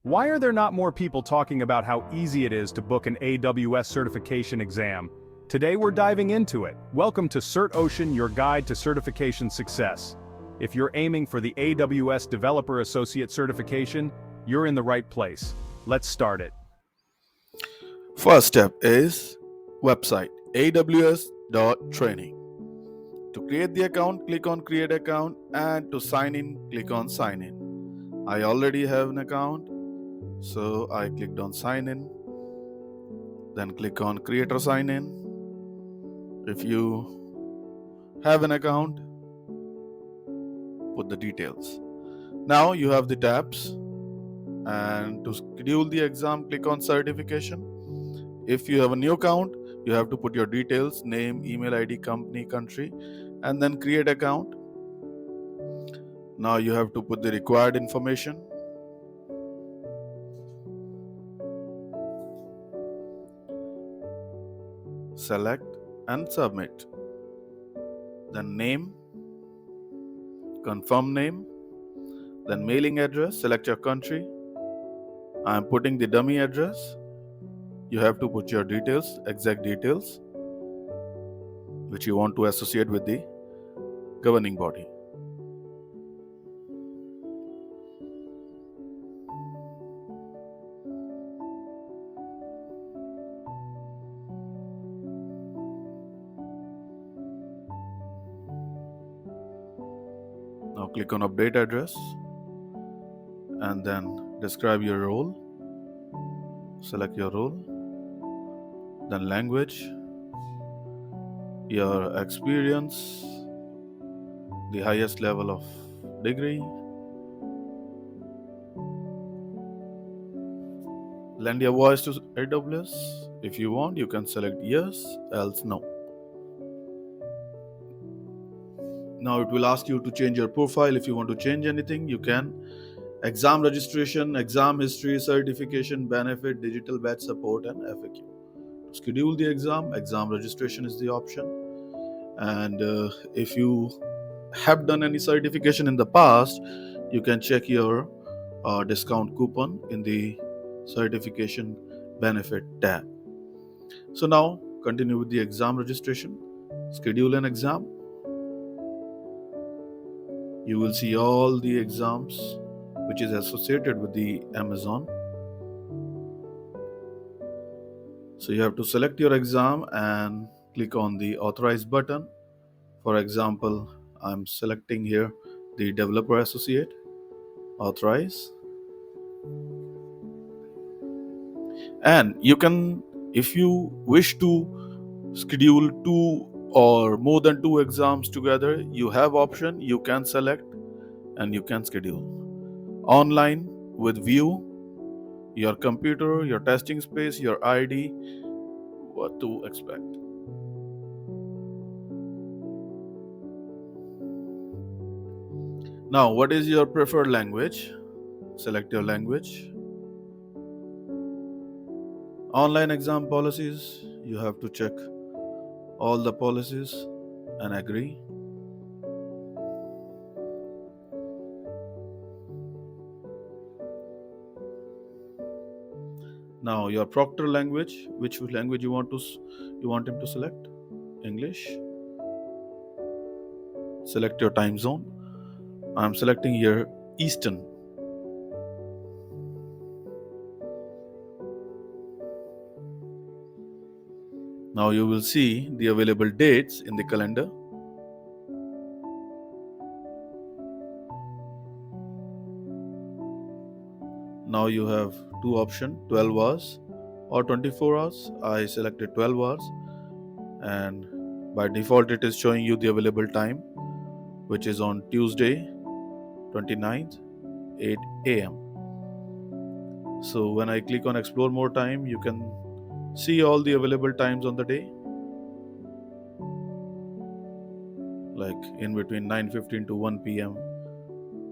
Why are there not more people talking about how easy it is to book an AWS certification exam? Today we're diving into it. Welcome to CertOcean, your guide to certification success. If you're aiming for the AWS Developer Associate certification, you're in the right place. Let's start it. First step is website aws.training. To create the account, click on create account, and to sign in, click on sign in. I already have an account, so I clicked on sign in, then click on creator sign in. If you have an account, put the details. Now you have the tabs, and to schedule the exam, click on certification. If you have a new account, you have to put your details, name, email ID, company, country, and then create account. Now you have to put the required information. Select and submit. Then name, confirm name, then mailing address, select your country. I am putting the dummy address. You have to put your details, exact details, which you want to associate with the governing body. Now click on update address and then describe your role. Select your role, then language, your experience, the highest level of degree. Lend your voice to AWS. If you want, you can select yes, else no. Now it will ask you to change your profile. If you want to change anything, you can. Exam registration, exam history, certification, benefit, digital batch support, and FAQ. To schedule the exam registration is the option. And if you have done any certification in the past, you can check your discount coupon in the certification benefit tab. So now continue with the exam registration. Schedule an exam. You will see all the exams which is associated with the Amazon. So you have to select your exam and click on the authorize button. For example, I'm selecting here the Developer Associate. Authorize. And you can, if you wish to schedule 2 or more than 2 exams together, you have option. You can select and you can schedule online with view, your computer, your testing space, your ID, what to expect. Now, what is your preferred language? Select your language. Online exam policies, you have to check all the policies and agree. Now your proctor language, which language you want him to select? English. Select your time zone. I'm selecting here Eastern. Now you will see the available dates in the calendar. Now you have 2 options, 12 hours or 24 hours. I selected 12 hours and by default it is showing you the available time, which is on Tuesday 29th 8 a.m. So when I click on explore more time, you can see all the available times on the day, like in between 9:15 to 1 p.m,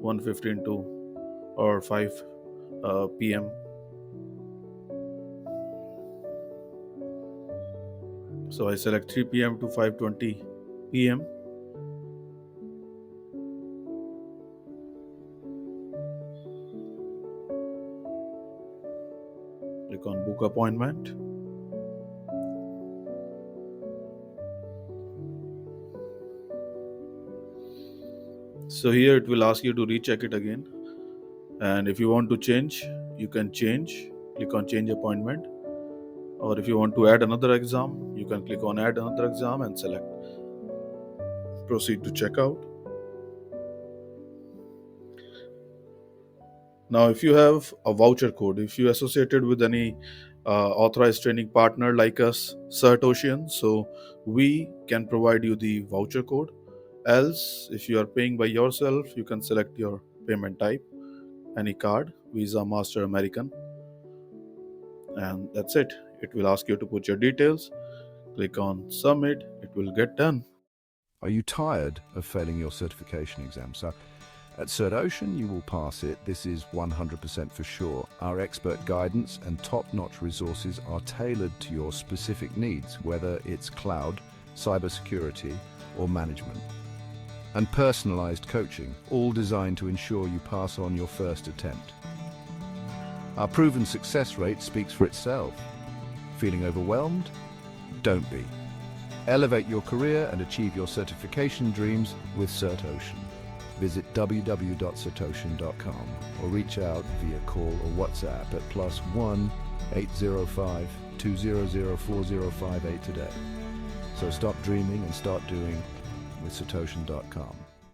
1:15 to or 5 p.m. So I select 3 p.m. to 5:20 p.m. Click on book appointment. So here it will ask you to recheck it again. And if you want to change, you can change. Click on change appointment. Or if you want to add another exam, you can click on add another exam and select proceed to checkout. Now, if you have a voucher code, if you associated with any authorized training partner like us, CertOcean, so we can provide you the voucher code. Else, if you are paying by yourself, you can select your payment type, any card, Visa, Master, American, and that's it. It will ask you to put your details. Click on submit. It will get done. Are you tired of failing your certification exam? So at CertOcean, you will pass it. This is 100% for sure. Our expert guidance and top-notch resources are tailored to your specific needs, whether it's cloud, cybersecurity, or management. And personalized coaching, all designed to ensure you pass on your first attempt. Our proven success rate speaks for itself. Feeling overwhelmed? Don't be. Elevate your career and achieve your certification dreams with CertOcean. Visit www.certocean.com or reach out via call or WhatsApp at +1 805 200 4058 today. So stop dreaming and start doing with certocean.com.